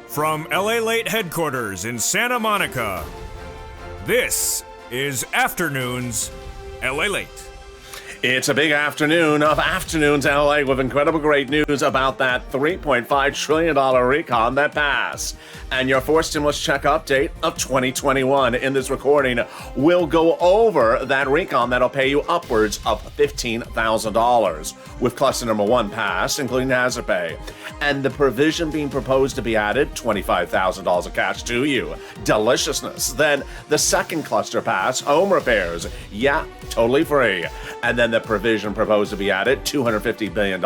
From LALATE headquarters in Santa Monica, this is Afternoons LALATE. It's a big afternoon of Afternoons LA with incredible great news about that $3.5 trillion recon that passed. And your fourth stimulus check update of 2021. In this recording, we'll go over that recon that'll pay you upwards of $15,000 with cluster number one passed, including hazard pay. And the provision being proposed to be added, $25,000 of cash to you. Deliciousness. Then the second cluster pass, home repairs. Yeah, totally free. And then the provision proposed to be added, $250 billion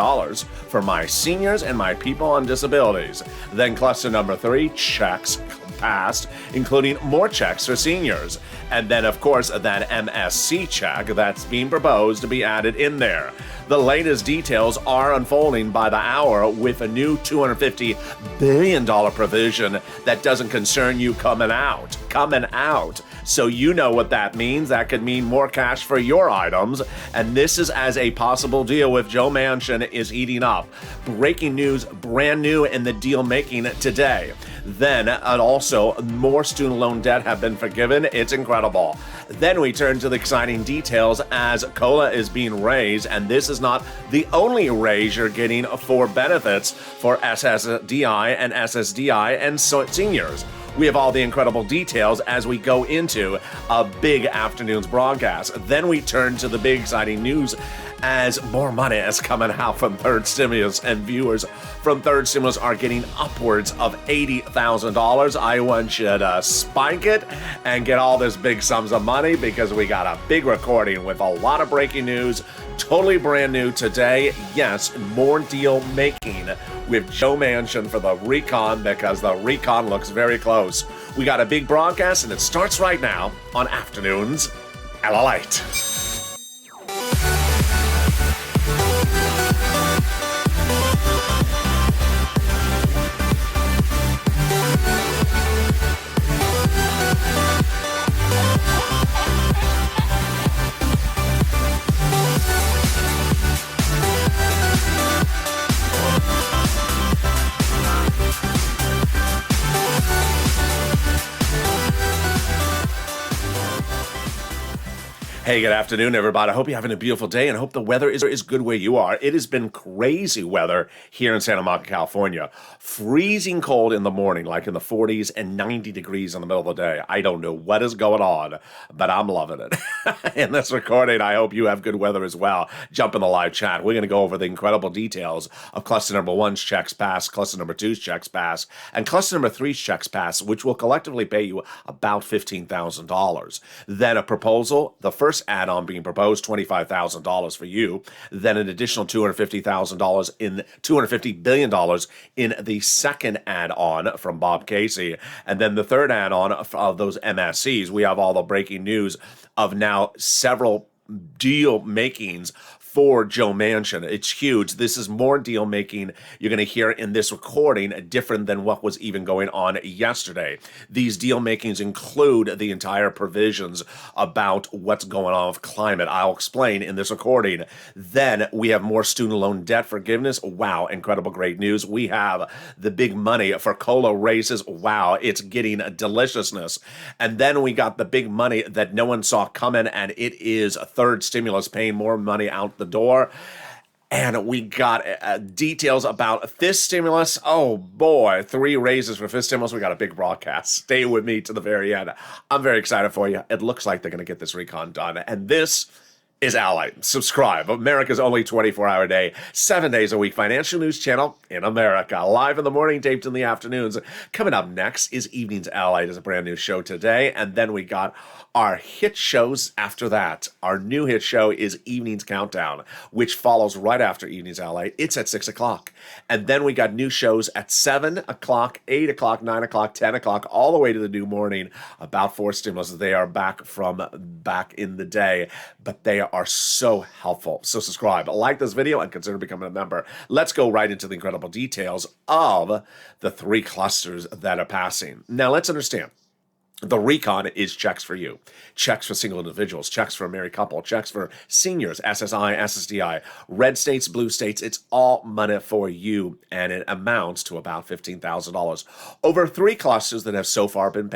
for my seniors and my people on disabilities. Then cluster number three, checks passed, including more checks for seniors. And then, of course, that MSC check that's being proposed to be added in there. The latest details are unfolding by the hour with a new $250 billion provision that doesn't concern you coming out. So you know what that means. That could mean more cash for your items. And this is as a possible deal with Joe Manchin is eating up. Breaking news, brand new in the deal making today. Then, and also, more student loan debt have been forgiven. It's incredible. Then we turn to the exciting details as COLA is being raised, and this is not the only raise you're getting for benefits for SSDI and SSDI and seniors. We have all the incredible details as we go into a big afternoon's broadcast. Then we turn to the big exciting news as more money is coming out from third stimulus, and viewers from third stimulus are getting upwards of $80,000. Iowa should spike it and get all this big sums of money because we got a big recording with a lot of breaking news, totally brand new today. Yes, more deal making with Joe Manchin for the recon because the recon looks very close. We got a big broadcast and it starts right now on Afternoons LALATE. Hey, good afternoon, everybody. I hope you're having a beautiful day and I hope the weather is good where you are. It has been crazy weather here in Santa Monica, California. Freezing cold in the morning, like in the 40s and 90 degrees in the middle of the day. I don't know what is going on, but I'm loving it. In this recording, I hope you have good weather as well. Jump in the live chat. We're going to go over the incredible details of cluster number one's checks pass, cluster number two's checks pass, and cluster number three's checks pass, which will collectively pay you about $15,000. Then a proposal, the first add-on being proposed, $25,000 for you, then an additional $250 billion in the second add-on from Bob Casey, and then the third add-on of those MSCs. We have all the breaking news of now several deal makings for Joe Manchin. It's huge. This is more deal making you're going to hear in this recording, different than what was even going on yesterday. These deal makings include the entire provisions about what's going on with climate. I'll explain in this recording. Then we have more student loan debt forgiveness. Wow, incredible great news. We have the big money for COLA raises. Wow, it's getting a deliciousness. And then we got the big money that no one saw coming, and it is a third stimulus paying more money out the door. And we got details about fifth stimulus. Oh boy, 3 raises for fifth stimulus. We got a big broadcast. Stay with me to the very end. I'm very excited for you. It looks like they're going to get this recon done. And this is LALATE. Subscribe. America's only 24-hour day, 7 days a week financial news channel in America. Live in the morning, taped in the afternoons. Coming up next is Evenings LALATE. Is a brand new show today. And then we got our hit shows after that. Our new hit show is Evenings Countdown, which follows right after Evenings LALATE. It's at 6 o'clock. And then we got new shows at 7 o'clock, 8 o'clock, 9 o'clock, 10 o'clock, all the way to the new morning about 4 stimulus. They are back from back in the day, but they are so helpful. So subscribe, like this video, and consider becoming a member. Let's go right into the incredible details of the 3 clusters that are passing. Now, let's understand. The RECON is checks for you, checks for single individuals, checks for a married couple, checks for seniors, SSI, SSDI, red states, blue states. It's all money for you, and it amounts to about $15,000 over 3 clusters that have so far been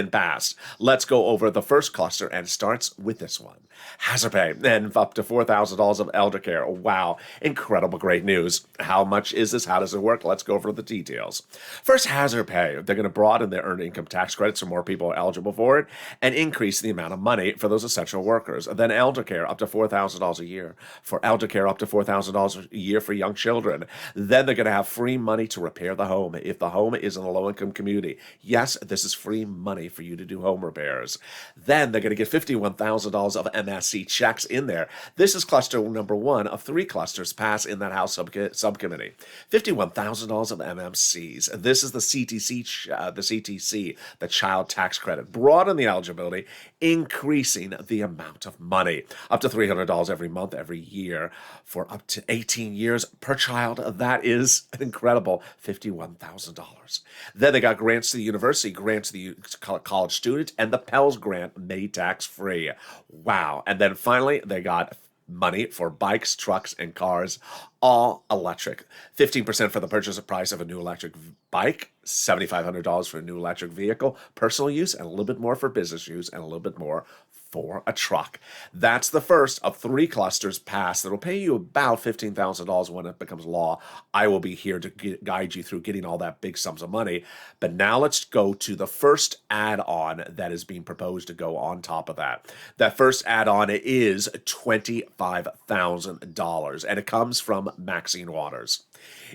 passed. Let's go over the first cluster, and it starts with this one. Hazard pay, and up to $4,000 of elder care. Wow, incredible, great news. How much is this? How does it work? Let's go over the details. First, hazard pay. They're going to broaden their earned income tax credits so more people are eligible for it and increase the amount of money for those essential workers. Then elder care, up to $4,000 a year. For elder care, up to $4,000 a year for young children. Then they're going to have free money to repair the home if the home is in a low-income community. Yes, this is free money for you to do home repairs. Then they're going to get $51,000 of MSC checks in there. This is cluster number 1 of 3 clusters passed in that House subcommittee. $51,000 of MMCs. This is the CTC, the child tax credit. Broaden the eligibility, increasing the amount of money. Up to $300 every month, every year, for up to 18 years per child. That is an incredible $51,000. Then they got grants to the university, grants to the college student, and the Pell's grant made tax-free. Wow. And then finally, they got money for bikes, trucks, and cars, all electric. 15% for the purchase price of a new electric bike, $7,500 for a new electric vehicle, personal use, and a little bit more for business use, and a little bit more for a truck. That's the first of 3 clusters passed that will pay you about $15,000 when it becomes law. I will be here to guide you through getting all that big sums of money. But now let's go to the first add-on that is being proposed to go on top of that. That first add-on is $25,000, and it comes from Maxine Waters.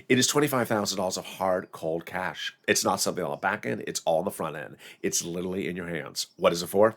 It is $25,000 of hard, cold cash. It's not something on the back end. It's all on the front end. It's literally in your hands. What is it for?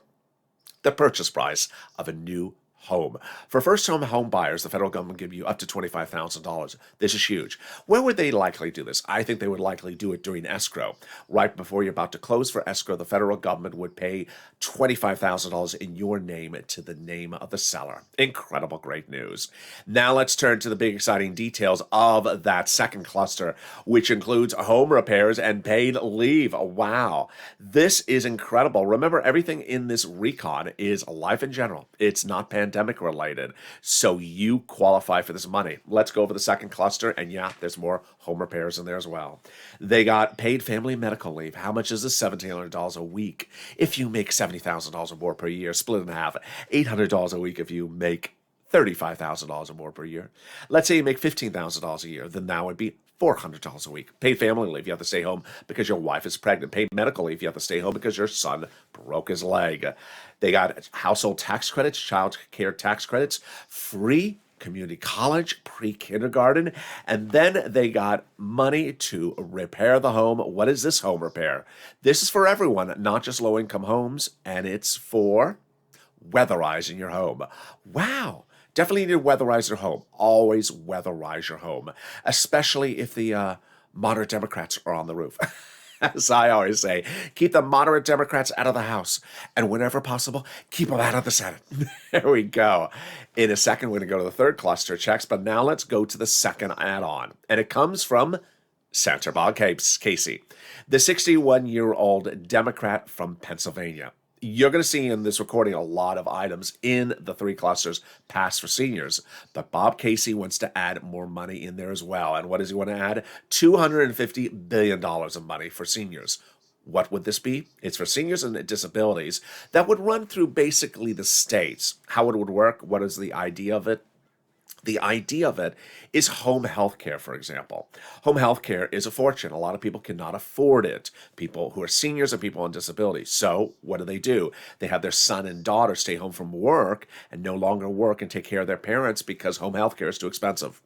The purchase price of a new home. For first-time home buyers, the federal government will give you up to $25,000. This is huge. Where would they likely do this? I think they would likely do it during escrow. Right before you're about to close for escrow, the federal government would pay $25,000 in your name to the name of the seller. Incredible, great news. Now let's turn to the big exciting details of that second cluster, which includes home repairs and paid leave. Wow. This is incredible. Remember, everything in this RECON is life in general. It's not pandemic related, so you qualify for this money. Let's go over the second cluster, and yeah, there's more home repairs in there as well. They got paid family medical leave. How much is this? $1,700 a week. If you make $70,000 or more per year, split in half. $800 a week if you make $35,000 or more per year. Let's say you make $15,000 a year, then that would be $400 a week. Paid family leave, you have to stay home because your wife is pregnant. Paid medical leave, you have to stay home because your son broke his leg. They got household tax credits, child care tax credits, free community college, pre-kindergarten, and then they got money to repair the home. What is this home repair? This is for everyone, not just low-income homes, and it's for weatherizing your home. Wow. Definitely need to weatherize your home. Always weatherize your home, especially if the moderate Democrats are on the roof. As I always say, keep the moderate Democrats out of the House, and whenever possible, keep them out of the Senate. There we go. In a second, we're going to go to the third cluster checks, but now let's go to the second add-on, and it comes from Senator Bob Casey, the 61-year-old Democrat from Pennsylvania. You're going to see in this recording a lot of items in the 3 clusters passed for seniors, but Bob Casey wants to add more money in there as well. And what does he want to add? $250 billion of money for seniors. What would this be? It's for seniors and disabilities that would run through basically the states. How it would work? What is the idea of it? The idea of it is home health care, for example. Home health care is a fortune. A lot of people cannot afford it. People who are seniors and people on disability. So what do? They have their son and daughter stay home from work and no longer work and take care of their parents because home health care is too expensive.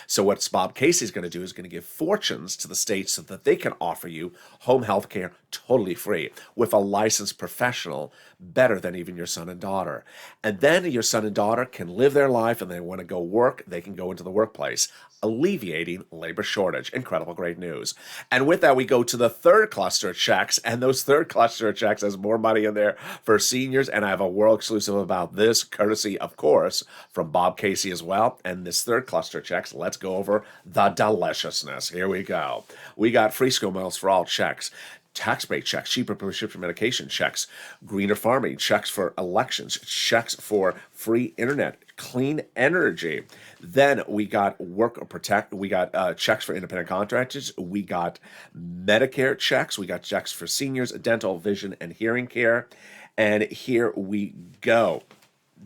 So what Bob Casey is going to do is going to give fortunes to the states so that they can offer you home health care totally free with a licensed professional, better than even your son and daughter. And then your son and daughter can live their life, and they want to go work, they can go into the workplace, alleviating labor shortage. Incredible, great news. And with that, we go to the third cluster of checks, and those third cluster of checks has more money in there for seniors, and I have a world exclusive about this, courtesy, of course, from Bob Casey as well. And this third cluster of checks, let's go over the deliciousness. Here we go. We got free school meals for all checks. tax break checks, cheaper prescription medication checks, greener farming, checks for elections, checks for free internet, clean energy. Then we got work or protect. We got checks for independent contractors. We got Medicare checks. We got checks for seniors, dental, vision, and hearing care. And here we go.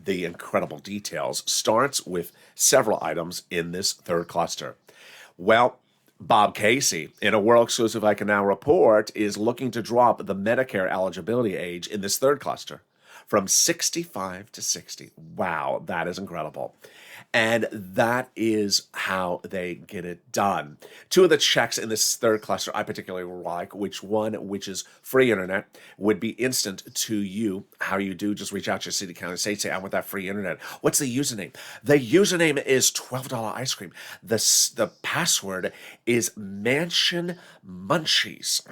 The incredible details starts with several items in this third cluster. Well, Bob Casey, in a world exclusive I can now report, is looking to drop the Medicare eligibility age in this third cluster from 65 to 60. Wow, that is incredible. And that is how they get it done. Two of the checks in this third cluster I particularly like, which is free internet, would be instant to you. How you do, just reach out to your city, county, state, say, I want that free internet. What's the username? The username is $12 ice cream. The password is Mansion Munchies.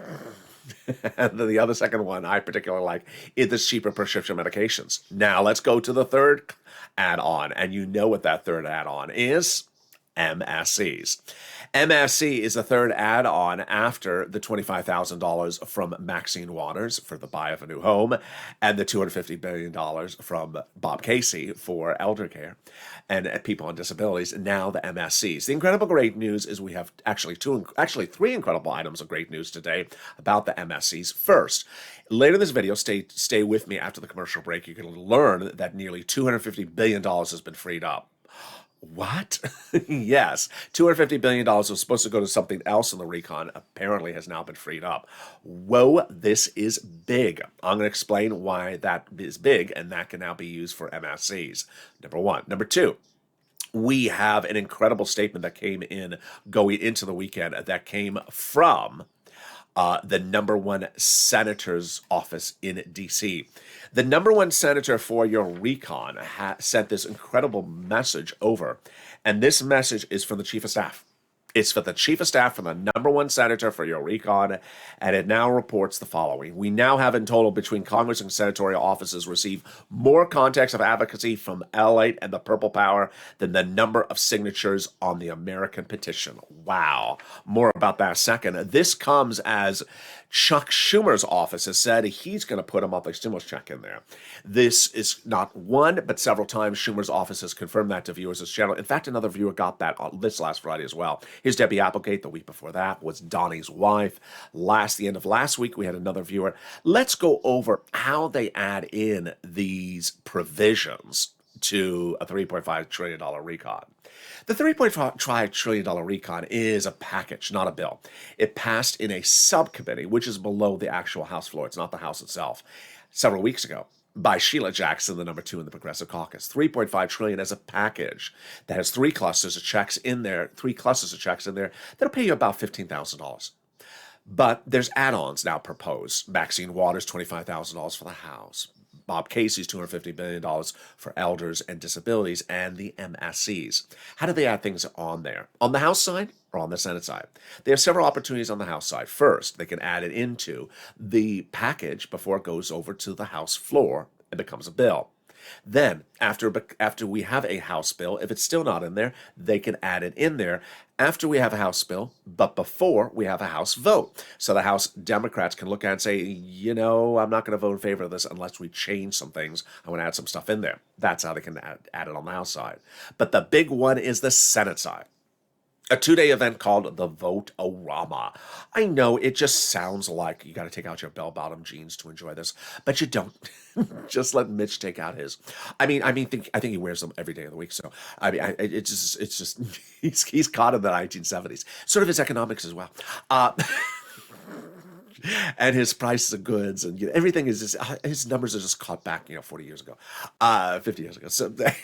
And then the other second one I particularly like is the cheaper prescription medications. Now let's go to the third add-on, and you know what that third add-on is. MSCs. MSC is the third add-on after the $25,000 from Maxine Waters for the buy of a new home and the $250 billion from Bob Casey for elder care and people on disabilities. Now the MSCs. The incredible great news is we have actually three incredible items of great news today about the MSCs. First, later in this video, stay with me after the commercial break. You can learn that nearly $250 billion has been freed up. What? Yes, $250 billion was supposed to go to something else in the RECON, apparently has now been freed up. Whoa, this is big. I'm going to explain why that is big, and that can now be used for MSCs. Number one. Number two, we have an incredible statement that came in going into the weekend that came from the number one senator's office in D.C. The number one senator for your RECON sent this incredible message over, and this message is from the chief of staff. It's for the chief of staff from the number one senator for your RECON, and it now reports the following. We now have in total between Congress and senatorial offices received more contacts of advocacy from LALATE and the Purple Power than the number of signatures on the American petition. Wow. More about that in a second. This comes as Chuck Schumer's office has said he's going to put a monthly stimulus check in there. This is not one, but several times Schumer's office has confirmed that to viewers as channel. In fact, another viewer got that on this last Friday as well. Here's Debbie Applegate. The week before that was Donnie's wife. The end of last week, we had another viewer. Let's go over how they add in these provisions to a $3.5 trillion RECON. The $3.5 trillion RECON is a package, not a bill. It passed in a subcommittee, which is below the actual House floor. It's not the House itself. Several weeks ago, by Sheila Jackson, the number two in the Progressive Caucus. $3.5 trillion as a package that has three clusters of checks in there that'll pay you about $15,000. But there's add-ons now proposed. Maxine Waters, $25,000 for the House. Bob Casey's $250 billion for elders and disabilities, and the MSCs. How do they add things on there? On the House side or on the Senate side? They have several opportunities on the House side. First, they can add it into the package before it goes over to the House floor and becomes a bill. Then, after we have a House bill, if it's still not in there, they can add it in there after we have a House bill, but before we have a House vote. So the House Democrats can look at it and say, I'm not going to vote in favor of this unless we change some things. I want to add some stuff in there. That's how they can add it on the House side. But the big one is the Senate side. A two-day event called the Vote-O-Rama. I know it just sounds like you got to take out your bell-bottom jeans to enjoy this, but you don't. Just let Mitch take out his. I think he wears them every day of the week. So it's just he's caught in the 1970s. Sort of his economics as well. And his prices of goods and everything is just, his numbers are just caught back 40 years ago, 50 years ago. So there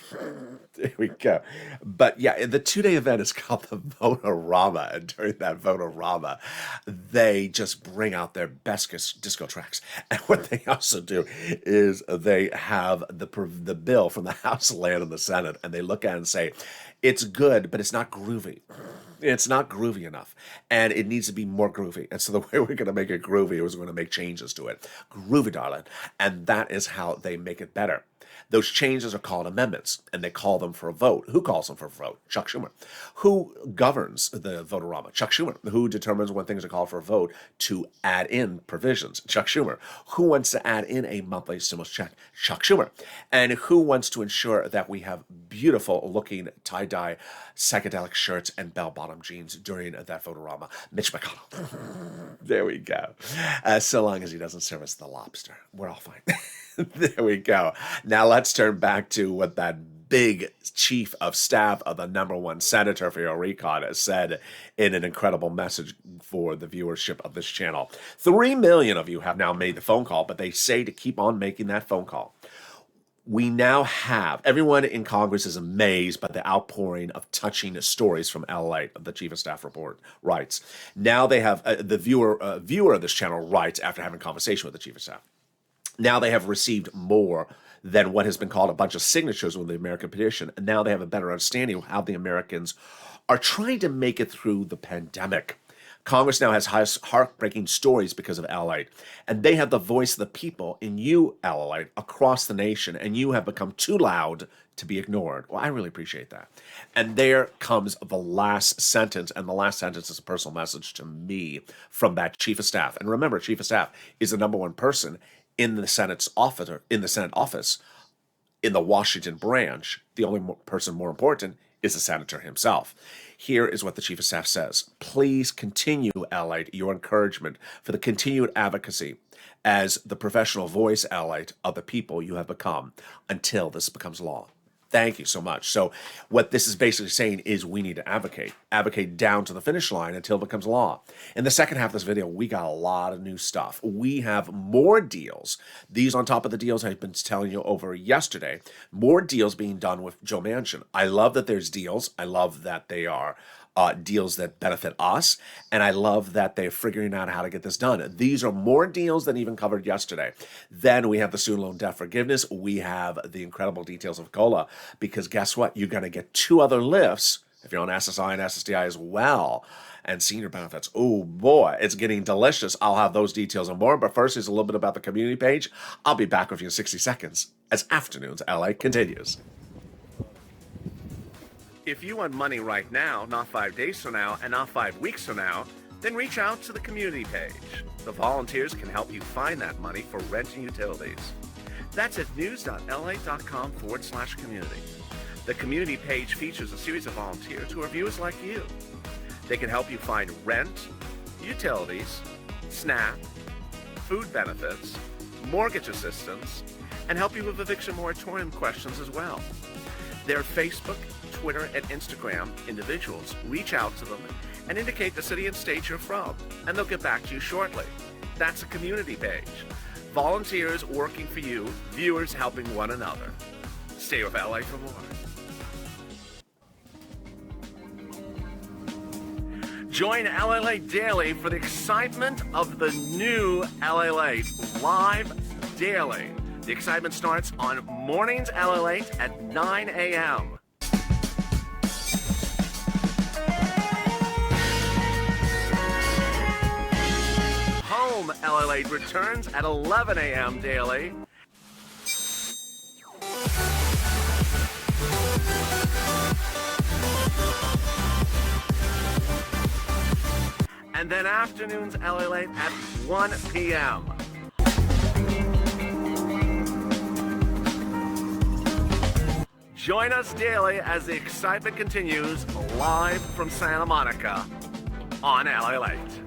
we go. But yeah, the two-day event is called the Vote-O-Rama, and during that Vote-O-Rama, they just bring out their best disco tracks. And what they also do is they have the bill from the House land in the Senate, and they look at it and say, it's good, but it's not groovy. It's not groovy enough, and it needs to be more groovy. And so the way we're going to make it groovy is we're going to make changes to it. Groovy, darling. And that is how they make it better. Those changes are called amendments, and they call them for a vote. Who calls them for a vote? Chuck Schumer. Who governs the vote-a-rama? Chuck Schumer. Who determines when things are called for a vote to add in provisions? Chuck Schumer. Who wants to add in a monthly stimulus check? Chuck Schumer. And who wants to ensure that we have beautiful-looking tie-dye psychedelic shirts and bell-bottom jeans during that vote-a-rama? Mitch McConnell. There we go. So long as he doesn't serve us the lobster, we're all fine. There we go. Now let's turn back to what that big chief of staff of the #1 senator for your recon has said in an incredible message for the viewership of this channel. 3 million of you have now made the phone call, but they say to keep on making that phone call. We now have, everyone in Congress is amazed by the outpouring of touching stories from LALATE, the Chief of Staff report writes. Now they have, the viewer of this channel writes after having a conversation with the Chief of Staff. Now they have received more than what has been called a bunch of signatures with the American petition. And now they have a better understanding of how the Americans are trying to make it through the pandemic. Congress now has heartbreaking stories because of LALATE, and they have the voice of the people in you, LALATE, across the nation, and you have become too loud to be ignored. Well, I really appreciate that. And there comes the last sentence, and the last sentence is a personal message to me from that Chief of Staff. And remember, Chief of Staff is the #1 person in the Senate's office, or in the Senate office, in the Washington branch. The only person more important is the senator himself. Here is what the Chief of Staff says. Please continue, LALATE, your encouragement for the continued advocacy as the professional voice, LALATE, of the people you have become until this becomes law. Thank you so much. So what this is basically saying is we need to advocate down to the finish line until it becomes law. In the second half of this video, we got a lot of new stuff. We have more deals. These on top of the deals I've been telling you over yesterday, more deals being done with Joe Manchin. I love that there's deals. I love that they are deals that benefit us, and I love that they're figuring out how to get this done. These are more deals than even covered yesterday. Then we have the student loan debt forgiveness. We have the incredible details of COLA, because guess what? You're going to get 2 other lifts if you're on SSI and SSDI as well, and senior benefits. Oh boy, it's getting delicious. I'll have those details and more, but first is a little bit about the community page. I'll be back with you in 60 seconds as Afternoons LA continues. If you want money right now, not 5 days from now, and not 5 weeks from now, then reach out to the community page. The volunteers can help you find that money for rent and utilities. That's at news.la.com/community. The community page features a series of volunteers who are viewers like you. They can help you find rent, utilities, SNAP, food benefits, mortgage assistance, and help you with eviction moratorium questions as well. Their Facebook, Twitter, and Instagram individuals reach out to them and indicate the city and state you're from, and they'll get back to you shortly. That's a community page. Volunteers working for you, viewers helping one another. Stay with LA for more. Join LALATE Daily for the excitement of the new LALATE live daily. The excitement starts on mornings LALATE at 9 a.m. Home LALATE returns at 11 a.m. daily. And then afternoons LALATE at 1 p.m. Join us daily as the excitement continues live from Santa Monica on LALATE.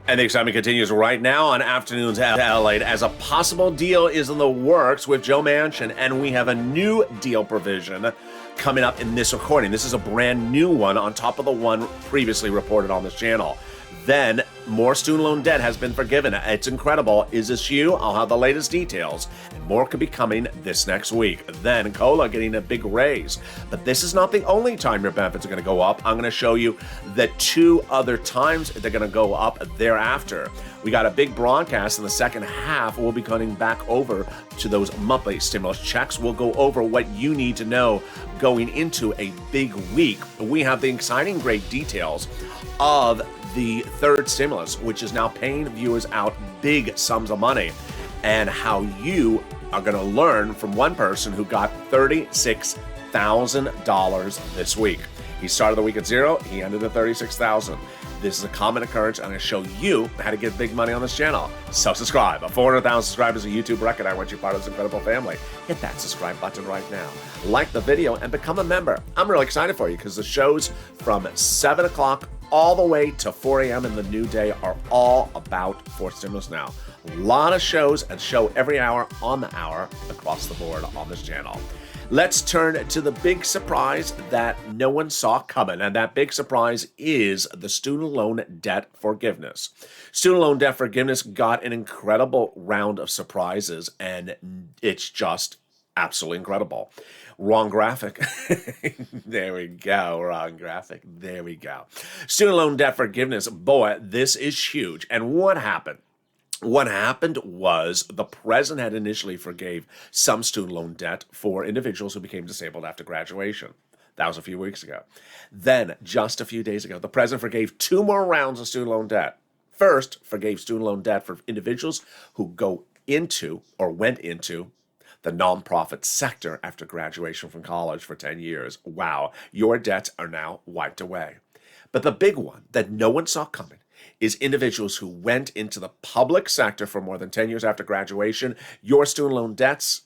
And the excitement continues right now on Afternoons LALATE as a possible deal is in the works with Joe Manchin, and we have a new deal provision coming up in this recording. This is a brand new one on top of the one previously reported on this channel. Then, more student loan debt has been forgiven. It's incredible. Is this you? I'll have the latest details. And more could be coming this next week. Then, COLA getting a big raise. But this is not the only time your benefits are going to go up. I'm going to show you the 2 other times they're going to go up thereafter. We got a big broadcast in the second half. We'll be coming back over to those monthly stimulus checks. We'll go over what you need to know going into a big week. We have the exciting great details of the third stimulus, which is now paying viewers out big sums of money, and how you are going to learn from one person who got $36,000 this week. He started the week at zero. He ended at $36,000. This is a common occurrence. I'm going to show you how to get big money on this channel. So subscribe. 400,000 subscribers, a YouTube record. I want you part of this incredible family. Hit that subscribe button right now. Like the video and become a member. I'm really excited for you because the shows from 7 o'clock all the way to 4 a.m. in the new day are all about fourth stimulus now. A lot of shows and show every hour on the hour across the board on this channel. Let's turn to the big surprise that no one saw coming, and that big surprise is the student loan debt forgiveness. Student loan debt forgiveness got an incredible round of surprises, and it's just absolutely incredible. Wrong graphic. There we go. Wrong graphic. There we go. Student loan debt forgiveness. Boy, this is huge. And what happened? What happened was the president had initially forgave some student loan debt for individuals who became disabled after graduation. That was a few weeks ago. Then, just a few days ago, the president forgave 2 more rounds of student loan debt. First, forgave student loan debt for individuals who go into or went into the nonprofit sector after graduation from college for 10 years. Wow, your debts are now wiped away. But the big one that no one saw coming is individuals who went into the public sector for more than 10 years after graduation. Your student loan debts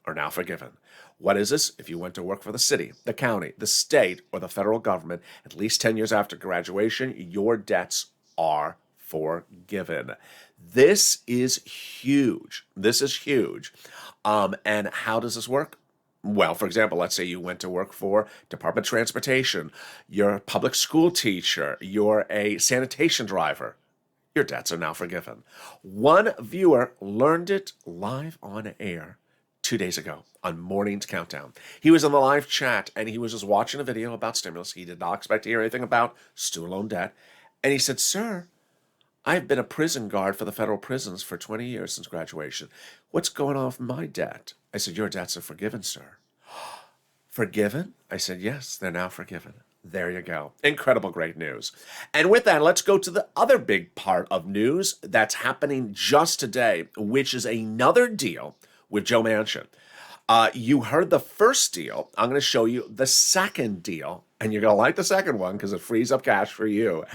are now forgiven. What is this? If you went to work for the city, the county, the state, or the federal government at least 10 years after graduation, your debts are forgiven. This is huge. This is huge. And how does this work? Well, for example, let's say you went to work for Department of Transportation, you're a public school teacher, you're a sanitation driver. Your debts are now forgiven. One viewer learned it live on air 2 days ago on Morning's Countdown. He was in the live chat and he was just watching a video about stimulus. He did not expect to hear anything about student loan debt. And he said, "Sir, I've been a prison guard for the federal prisons for 20 years since graduation. What's going on with my debt?" I said, "Your debts are forgiven, sir." "Forgiven?" I said, "Yes, they're now forgiven." There you go. Incredible, great news. And with that, let's go to the other big part of news that's happening just today, which is another deal with Joe Manchin. You heard the first deal. I'm going to show you the second deal, and you're going to like the second one because it frees up cash for you.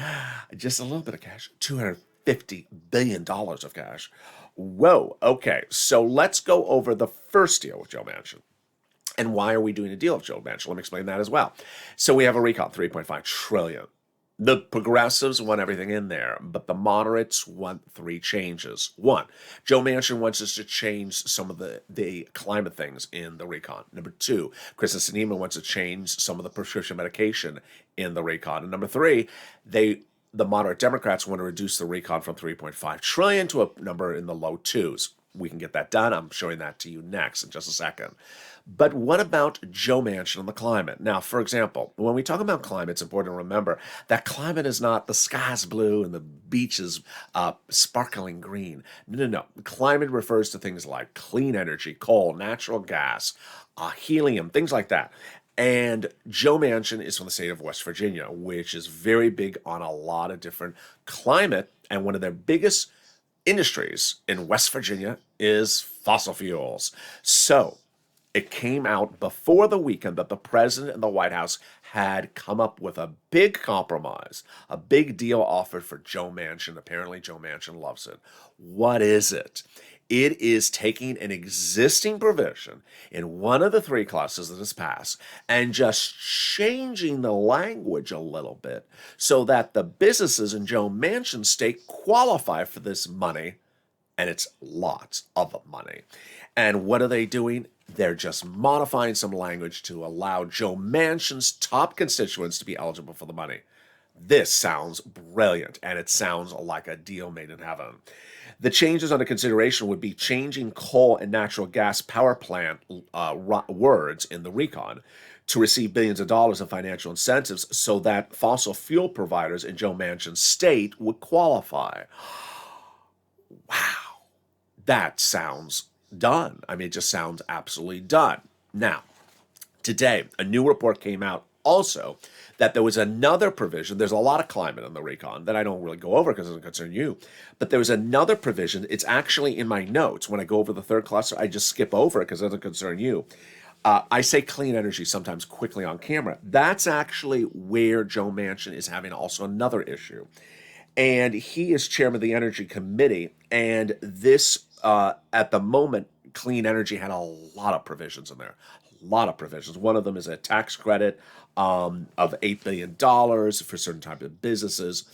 Just a little bit of cash, $250 billion of cash. Whoa, okay, so let's go over the first deal with Joe Manchin. And why are we doing a deal with Joe Manchin? Let me explain that as well. So we have a recon, $3.5 trillion. The progressives want everything in there, but the moderates want 3 changes. 1, Joe Manchin wants us to change some of the climate things in the recon. Number 2, Kristen Sinema wants to change some of the prescription medication in the recon. And number 3, the moderate Democrats want to reduce the recon from 3.5 trillion to a number in the low 2s. We can get that done. I'm showing that to you next in just a second. But what about Joe Manchin and the climate? Now, for example, when we talk about climate, it's important to remember that climate is not the sky's blue and the beach is sparkling green. No. Climate refers to things like clean energy, coal, natural gas, helium, things like that. And Joe Manchin is from the state of West Virginia, which is very big on a lot of different climate. And one of their biggest industries in West Virginia is fossil fuels. So it came out before the weekend that the president and the White House had come up with a big compromise, a big deal offered for Joe Manchin. Apparently, Joe Manchin loves it. What is it? It is taking an existing provision in one of the 3 classes that has passed and just changing the language a little bit so that the businesses in Joe Manchin's state qualify for this money, and it's lots of money. And what are they doing? They're just modifying some language to allow Joe Manchin's top constituents to be eligible for the money. This sounds brilliant, and it sounds like a deal made in heaven. The changes under consideration would be changing coal and natural gas power plant words in the recon to receive billions of dollars in financial incentives so that fossil fuel providers in Joe Manchin's state would qualify. Wow, that sounds done. I mean, it just sounds absolutely done. Now, today, a new report came out Also, that there was another provision. There's a lot of climate in the recon that I don't really go over because it doesn't concern you. But there was another provision. It's actually in my notes. When I go over the third cluster, I just skip over it because it doesn't concern you. I say clean energy sometimes quickly on camera. That's actually where Joe Manchin is having also another issue. And he is chairman of the Energy Committee. And this, at the moment, clean energy had a lot of provisions in there. A lot of provisions. One of them is a tax credit of $8 billion for certain types of businesses.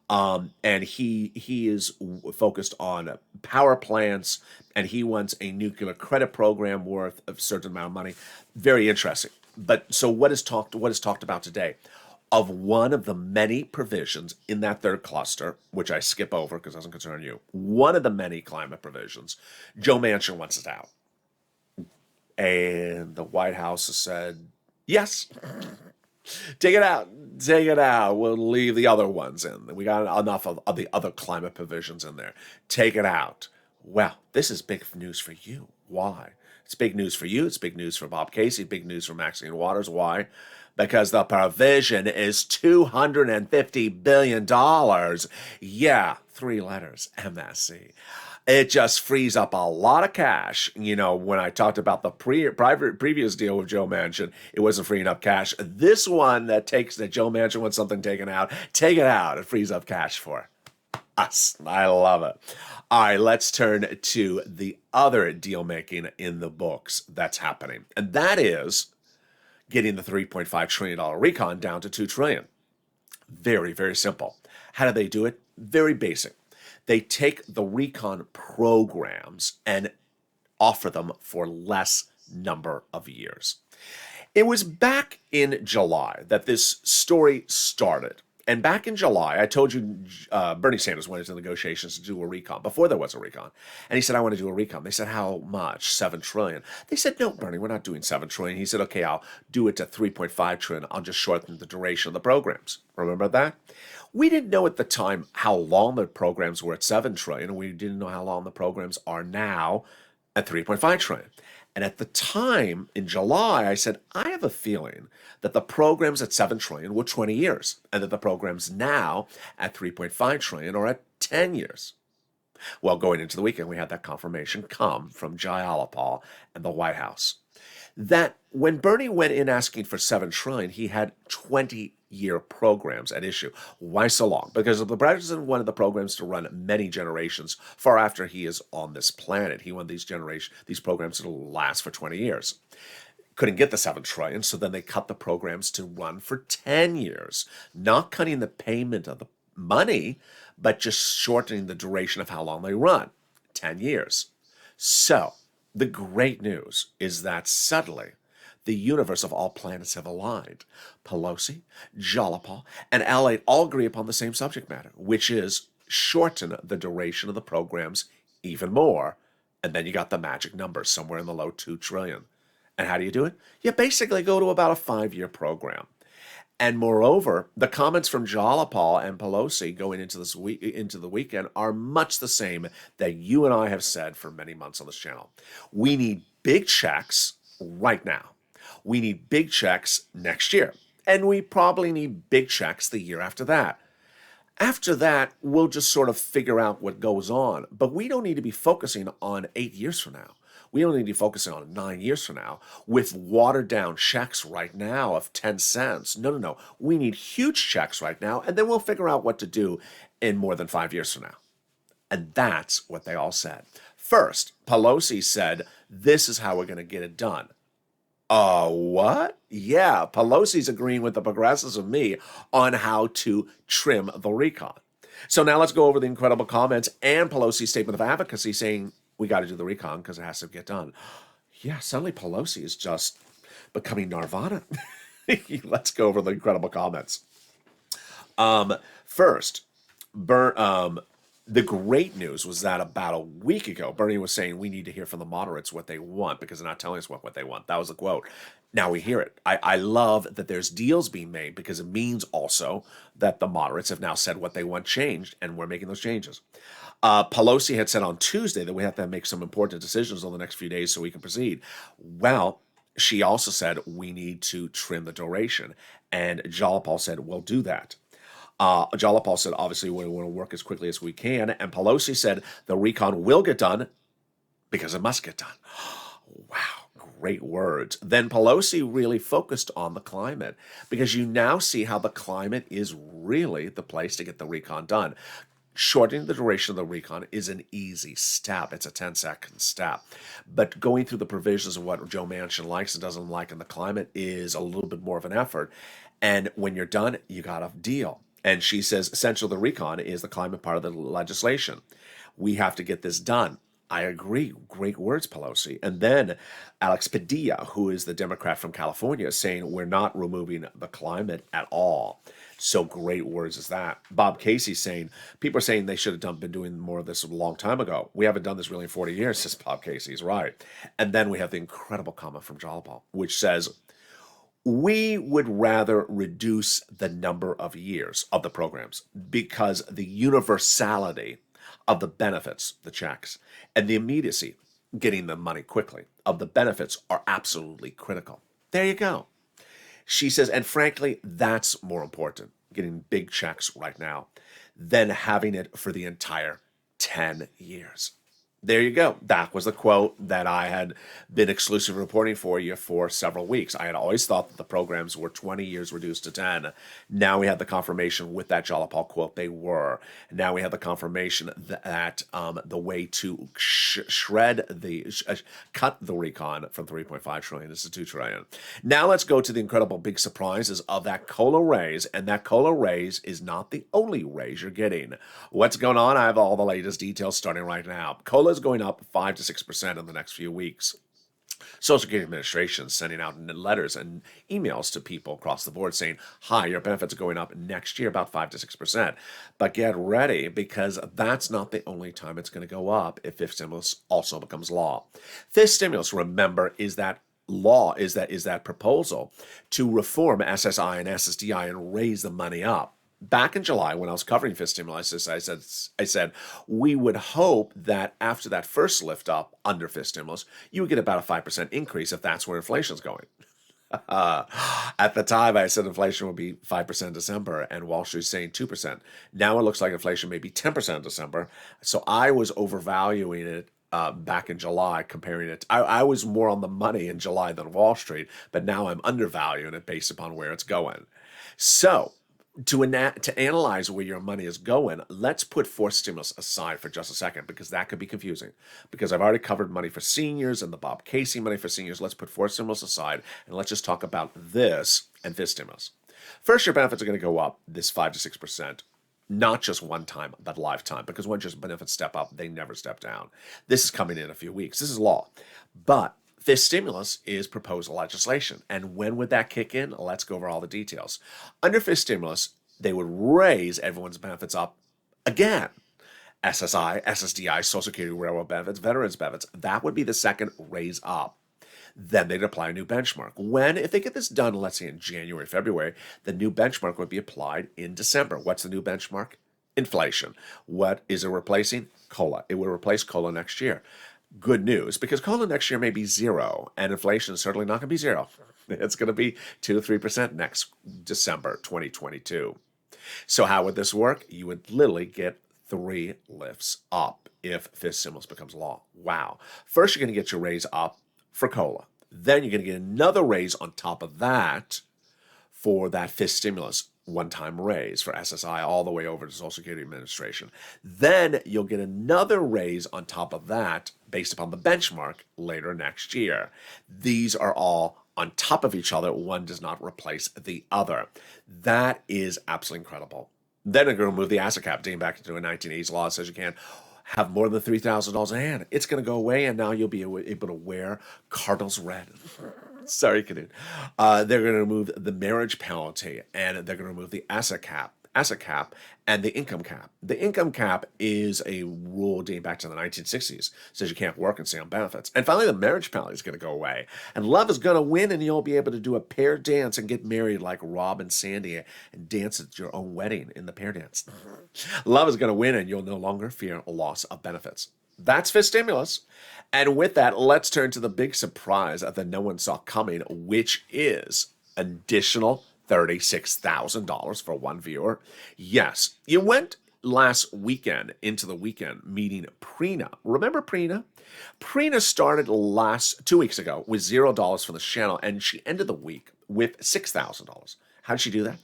And he is focused on power plants, and he wants a nuclear credit program worth a certain amount of money. Very interesting. But so what is talked about today? Of one of the many provisions in that third cluster, which I skip over because it doesn't concern you, one of the many climate provisions, Joe Manchin wants it out. And the White House has said, yes, take it out. Take it out. We'll leave the other ones in. We got enough of the other climate provisions in there. Take it out. Well, this is big news for you. Why? It's big news for you. It's big news for Bob Casey. Big news for Maxine Waters. Why? Because the provision is $250 billion. Yeah, 3 letters, MSC. It just frees up a lot of cash. You know, when I talked about the previous deal with Joe Manchin, it wasn't freeing up cash. This one that Joe Manchin wants something taken out, take it out. It frees up cash for us. I love it. All right, let's turn to the other deal making in the books that's happening. And that is getting the $3.5 trillion recon down to $2 trillion. Very, very simple. How do they do it? Very basic. They take the recon programs and offer them for less number of years. It was back in July that this story started. And back in July, I told you Bernie Sanders went into negotiations to do a recon before there was a recon. And he said, I want to do a recon. They said, how much? $7 trillion. They said, no, Bernie, we're not doing $7 trillion. He said, okay, I'll do it to $3.5 trillion. I'll just shorten the duration of the programs. Remember that? We didn't know at the time how long the programs were at $7 trillion. And we didn't know how long the programs are now at $3.5 trillion. And at the time, in July, I said, I have a feeling that the programs at $7 trillion were 20 years, and that the programs now at $3.5 trillion are at 10 years. Well, going into the weekend, we had that confirmation come from Jayalapal and the White House that when Bernie went in asking for $7 trillion, he had 20-year programs at issue. Why so long? Because the president wanted the programs to run many generations far after he is on this planet. He wanted these programs to last for 20 years. Couldn't get the $7 trillion, so then they cut the programs to run for 10 years, not cutting the payment of the money, but just shortening the duration of how long they run, 10 years. So the great news is that suddenly the universe of all planets have aligned. Pelosi, Jayalapal, and LALATE all agree upon the same subject matter, which is shorten the duration of the programs even more. And then you got the magic number somewhere in the low $2 trillion. And how do you do it? You basically go to about a 5-year program. And moreover, the comments from Jayalapal and Pelosi going into the weekend are much the same that you and I have said for many months on this channel. We need big checks right now. We need big checks next year. And we probably need big checks the year after that. After that, we'll just sort of figure out what goes on. But we don't need to be focusing on 8 years from now. We don't need to be focusing on 9 years from now with watered down checks right now of 10 cents. No. We need huge checks right now, and then we'll figure out what to do in more than 5 years from now. And that's what they all said. First, Pelosi said, this is how we're going to get it done. What? Yeah, Pelosi's agreeing with the progressives and me on how to trim the recon. So now let's go over the incredible comments and Pelosi's statement of advocacy saying, we got to do the recon because it has to get done. Yeah, suddenly Pelosi is just becoming Nirvana. Let's go over the incredible comments. First, the great news was that about a week ago, Bernie was saying we need to hear from the moderates what they want because they're not telling us what they want. That was the quote. Now we hear it. I love that there's deals being made because it means also that the moderates have now said what they want changed, and we're making those changes. Pelosi had said on Tuesday that we have to make some important decisions over the next few days so we can proceed. Well, She also said, we need to trim the duration. And Jalapal said, we'll do that. Jalapal said, obviously, we want to work as quickly as we can. And Pelosi said, the recon will get done because it must get done. Wow, great words. Then Pelosi really focused on the climate because you now see how the climate is really the place to get the recon done. Shortening the duration of the recon is an easy step. It's a 10-second step. But going through the provisions of what Joe Manchin likes and doesn't like in the climate is a little bit more of an effort. And when you're done, you got a deal. And she says essential to the recon is the climate part of the legislation. We have to get this done. I agree. Great words, Pelosi. And then Alex Padilla, who is the Democrat from California, is saying we're not removing the climate at all. So great words is that. Bob Casey saying, people are saying they should have been doing more of this a long time ago. We haven't done this really in 40 years, says Bob Casey. He's right. And then we have the incredible comment from Jalapal, which says, we would rather reduce the number of years of the programs because the universality of the benefits, the checks, and the immediacy, getting the money quickly, of the benefits are absolutely critical. There you go. She says, and frankly, that's more important, getting big checks right now, than having it for the entire 10 years. There you go. That was the quote that I had been exclusive reporting for you for several weeks. I had always thought that the programs were 20 years reduced to 10. Now we have the confirmation with that Jalapal quote they were. Now we have the confirmation that the way to cut the recon from 3.5 trillion is to 2 trillion. Now let's go to the incredible big surprises of that COLA raise. And that COLA raise is not the only raise you're getting. What's going on? I have all the latest details starting right now. COLA is going up 5 to 6% in the next few weeks. Social Security Administration is sending out letters and emails to people across the board saying, hi, your benefits are going up next year about 5 to 6%. But get ready, because that's not the only time it's going to go up if fifth stimulus also becomes law. Fifth stimulus, remember, is that proposal to reform SSI and SSDI and raise the money up. Back in July, when I was covering fifth stimulus, I said we would hope that after that first lift up under fifth stimulus, you would get about a 5% increase if that's where inflation's going. At the time, I said inflation would be 5% in December, and Wall Street's saying 2%. Now it looks like inflation may be 10% in December. So I was overvaluing it back in July, comparing it. I was more on the money in July than Wall Street, but now I'm undervaluing it based upon where it's going. So to analyze where your money is going, let's put fourth stimulus aside for just a second, because that could be confusing. Because I've already covered money for seniors and the Bob Casey money for seniors. Let's put fourth stimulus aside, and let's just talk about this and fifth stimulus. First, your benefits are going to go up this 5 to 6%. Not just one time, but lifetime. Because when just benefits step up, they never step down. This is coming in a few weeks. This is law. But fifth stimulus is proposed legislation. And when would that kick in? Let's go over all the details. Under fifth stimulus, they would raise everyone's benefits up again. SSI, SSDI, Social Security, Railroad benefits, veterans benefits. That would be the second raise up. Then they'd apply a new benchmark. When, if they get this done, let's say in January, February, the new benchmark would be applied in December. What's the new benchmark? Inflation. What is it replacing? COLA. It will replace COLA next year. Good news, because COLA next year may be zero, and inflation is certainly not going to be zero. It's going to be 2 to 3% next December 2022. So how would this work? You would literally get 3 lifts up if fifth stimulus becomes law. Wow. First, you're going to get your raise up for COLA. Then you're going to get another raise on top of that for that fifth stimulus one-time raise for SSI all the way over to Social Security Administration. Then you'll get another raise on top of that based upon the benchmark later next year. These are all on top of each other. One does not replace the other. That is absolutely incredible. Then they're going to move the asset cap, dating back into a 1980s law that says you can't have more than $3,000 in hand. It's going to go away, and now you'll be able to wear Cardinals red. Sorry, Canute. They're going to remove the marriage penalty, and they're going to remove the asset cap, and the income cap. The income cap is a rule dating back to the 1960s. Says you can't work and stay on benefits. And finally, the marriage penalty is going to go away. And love is going to win, and you'll be able to do a pair dance and get married like Rob and Sandy and dance at your own wedding in the pair dance. Love is going to win, and you'll no longer fear a loss of benefits. That's for stimulus. And with that, let's turn to the big surprise that no one saw coming, which is additional $36,000 for one viewer. Yes, you went last weekend into the weekend meeting Prina. Remember Prina? Prina started 2 weeks ago with $0 for the channel, and she ended the week with $6,000. How did she do that?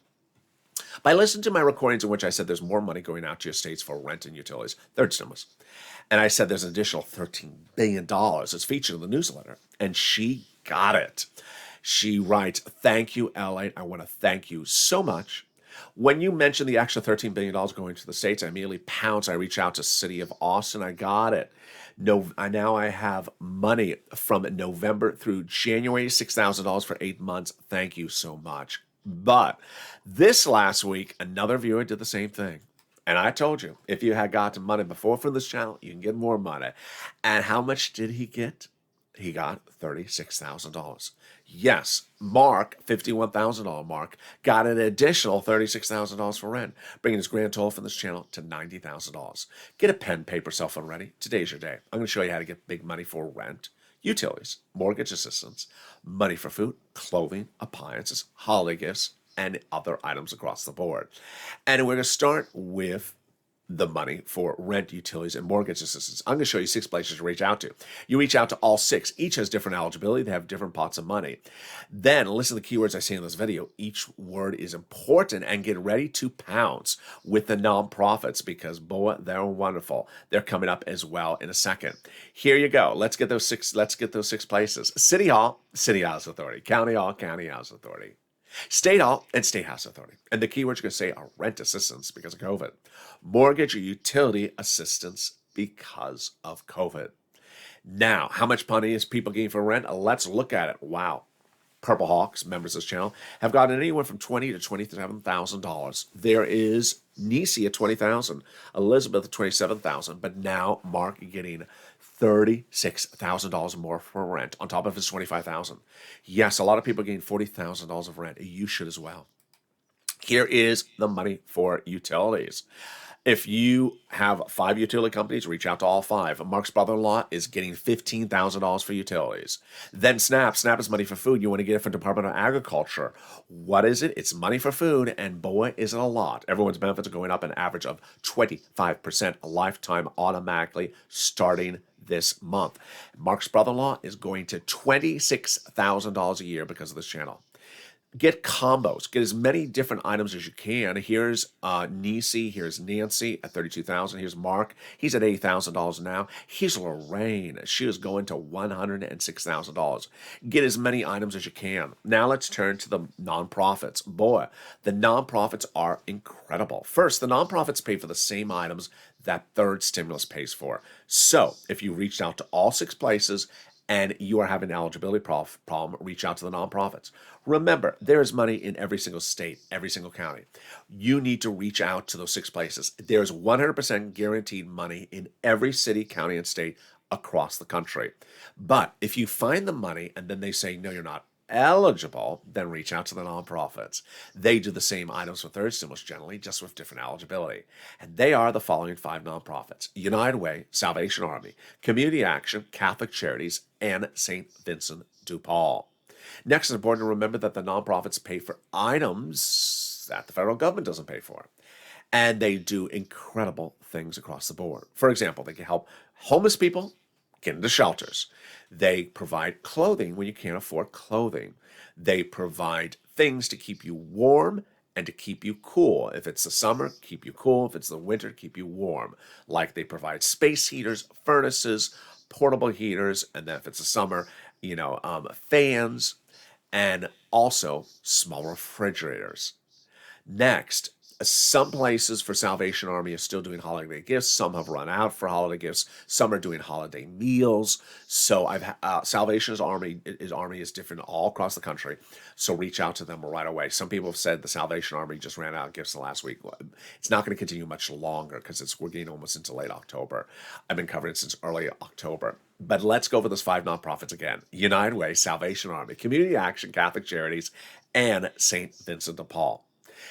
By listening to my recordings in which I said there's more money going out to your states for rent and utilities, third stimulus. And I said there's an additional $13 billion that's featured in the newsletter. And she got it. She writes, "Thank you, LALATE. I want to thank you so much. When you mentioned the extra $13 billion going to the states, I immediately pounced. I reached out to City of Austin. I got it. No, now I have money from November through January, $6,000 for 8 months. Thank you so much." But this last week, another viewer did the same thing. And I told you, if you had gotten money before from this channel, you can get more money. And how much did he get? He got $36,000. Yes, Mark, $51,000 Mark, got an additional $36,000 for rent, bringing his grand total from this channel to $90,000. Get a pen, paper, cell phone ready. Today's your day. I'm going to show you how to get big money for rent, utilities, mortgage assistance, money for food, clothing, appliances, holiday gifts, and other items across the board. And we're going to start with the money for rent, utilities, and mortgage assistance. I'm going to show you 6 places to reach out to. You reach out to all 6. Each has different eligibility. They have different pots of money. Then listen to the keywords I say in this video. Each word is important, and get ready to pounce with the nonprofits because, boy, they're wonderful. They're coming up as well in a second. Here you go. Let's get those 6 places. City Hall, City House Authority. County Hall, County House Authority. State Hall and State House Authority. And the keywords you're going to say are rent assistance because of COVID, mortgage or utility assistance because of COVID. Now, how much money is people getting for rent? Let's look at it. Wow. Purple Hawks, members of this channel, have gotten anywhere from $20,000 to $27,000. There is Nisi at $20,000, Elizabeth at $27,000, but now Mark getting $36,000 more for rent on top of his $25,000. Yes, a lot of people are getting $40,000 of rent. You should as well. Here is the money for utilities. If you have 5 utility companies, reach out to all 5. Mark's brother-in-law is getting $15,000 for utilities. Then SNAP. SNAP is money for food. You want to get it from Department of Agriculture. What is it? It's money for food, and boy, is it a lot. Everyone's benefits are going up an average of 25% a lifetime automatically starting this month. Mark's brother-in-law is going to $26,000 a year because of this channel. Get combos. Get as many different items as you can. Here's Nisi. Here's Nancy at $32,000. Here's Mark. He's at $80,000 now. Here's Lorraine. She is going to $106,000. Get as many items as you can. Now let's turn to the nonprofits. Boy, the nonprofits are incredible. First, the nonprofits pay for the same items that third stimulus pays for. So if you reached out to all 6 places and you are having an eligibility problem, reach out to the nonprofits. Remember, there is money in every single state, every single county. You need to reach out to those 6 places. There's 100% guaranteed money in every city, county, and state across the country. But if you find the money and then they say, no, you're not eligible, then reach out to the nonprofits. They do the same items for third stimulus generally, just with different eligibility. And they are the following 5 nonprofits: United Way, Salvation Army, Community Action, Catholic Charities, and St. Vincent de Paul. Next, it's important to remember that the nonprofits pay for items that the federal government doesn't pay for. And they do incredible things across the board. For example, they can help homeless people get into shelters. They provide clothing when you can't afford clothing. They provide things to keep you warm and to keep you cool. If it's the summer, keep you cool. If it's the winter, keep you warm. Like they provide space heaters, furnaces, portable heaters, and then if it's the summer, fans, and also small refrigerators. Next, some places for Salvation Army are still doing holiday gifts. Some have run out for holiday gifts. Some are doing holiday meals. So Salvation Army is different all across the country. So reach out to them right away. Some people have said the Salvation Army just ran out of gifts the last week. It's not going to continue much longer because we're getting almost into late October. I've been covering it since early October. But let's go over those 5 nonprofits again: United Way, Salvation Army, Community Action, Catholic Charities, and St. Vincent de Paul.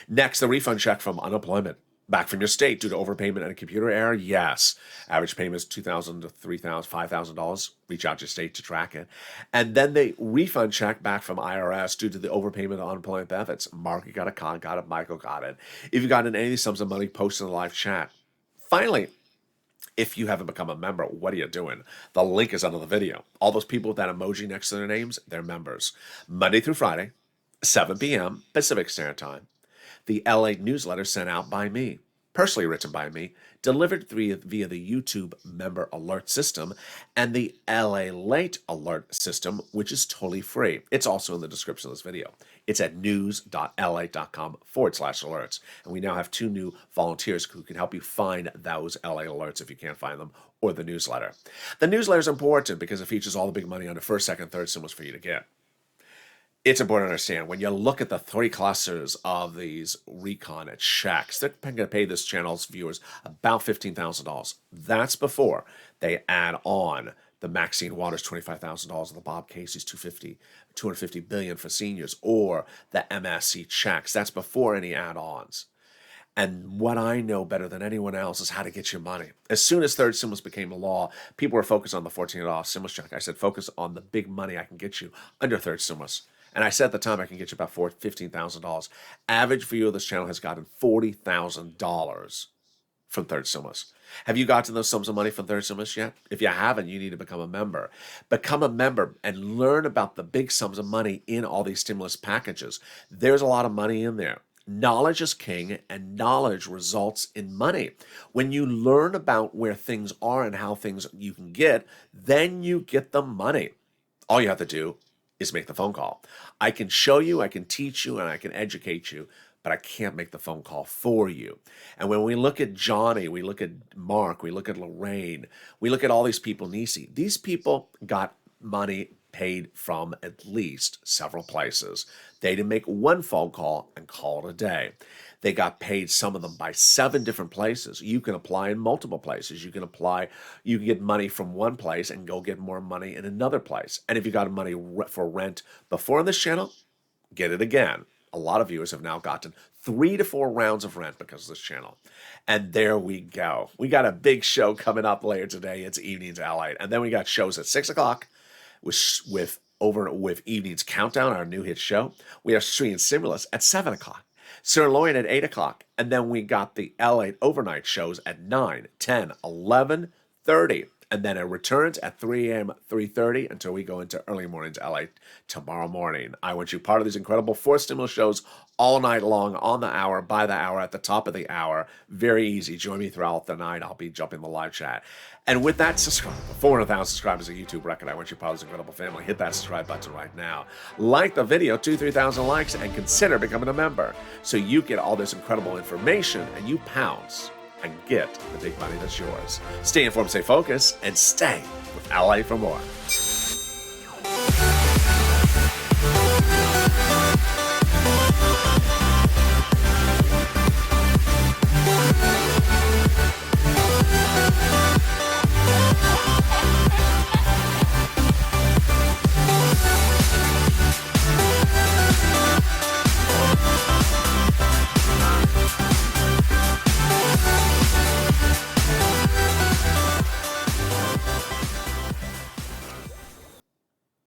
Next, the refund check from unemployment. Back from your state due to overpayment and a computer error? Yes. Average payment is $2,000 to $3,000, $5,000. Reach out to your state to track it. And then the refund check back from IRS due to the overpayment of unemployment benefits. Mark, you got it, Con got it, Michael got it. If you got in any sums of money, post in the live chat. Finally, if you haven't become a member, what are you doing? The link is under the video. All those people with that emoji next to their names, they're members. Monday through Friday, 7 p.m. Pacific Standard Time. The LATE newsletter sent out by me, personally written by me, delivered via the YouTube member alert system and the LALATE alert system, which is totally free. It's also in the description of this video. It's at news.lalate.com/alerts. And we now have 2 new volunteers who can help you find those LA alerts if you can't find them, or the newsletter. The newsletter is important because it features all the big money under first, second, third stimulus for you to get. It's important to understand when you look at the 3 clusters of these RECON at checks, they're going to pay this channel's viewers about $15,000. That's before they add on the Maxine Waters $25,000, or the Bob Casey's $250 billion for seniors, or the MSC checks. That's before any add-ons. And what I know better than anyone else is how to get your money. As soon as third stimulus became a law, people were focused on the $14 stimulus check. I said, focus on the big money I can get you under third stimulus. And I said at the time, I can get you about $15,000. Average viewer of this channel has gotten $40,000 from third stimulus. Have you gotten those sums of money from third stimulus yet? If you haven't, you need to become a member. Become a member and learn about the big sums of money in all these stimulus packages. There's a lot of money in there. Knowledge is king, and knowledge results in money. When you learn about where things are and how things you can get, then you get the money. All you have to do is make the phone call. I can show you, I can teach you, and I can educate you, but I can't make the phone call for you. And when we look at Johnny, we look at Mark, we look at Lorraine, we look at all these people, Nisi, these people got money paid from at least several places. They didn't make one phone call and call it a day. They got paid, some of them, by 7 different places. You can apply in multiple places. You can get money from one place and go get more money in another place. And if you got money for rent before on this channel, get it again. A lot of viewers have now gotten 3 to 4 rounds of rent because of this channel. And there we go. We got a big show coming up later today. It's Evenings LA. And then we got shows at 6 o'clock with Evenings Countdown, our new hit show. We have Street Stimulus at 7 o'clock. Sirloin at 8 o'clock. And then we got the LA overnight shows at 9, 10, 11, 30. And then it returns at 3 a.m., 3:30 until we go into early morning to LA tomorrow morning. I want you part of these incredible 4 stimulus shows all night long, on the hour, by the hour, at the top of the hour. Very easy. Join me throughout the night. I'll be jumping the live chat. And with that, subscribe. 400,000 subscribers, a YouTube record. I want you part of this incredible family. Hit that subscribe button right now. Like the video, 2,000-3,000 likes, and consider becoming a member so you get all this incredible information and you pounce and get the big money that's yours. Stay informed, stay focused, and stay with LA for more.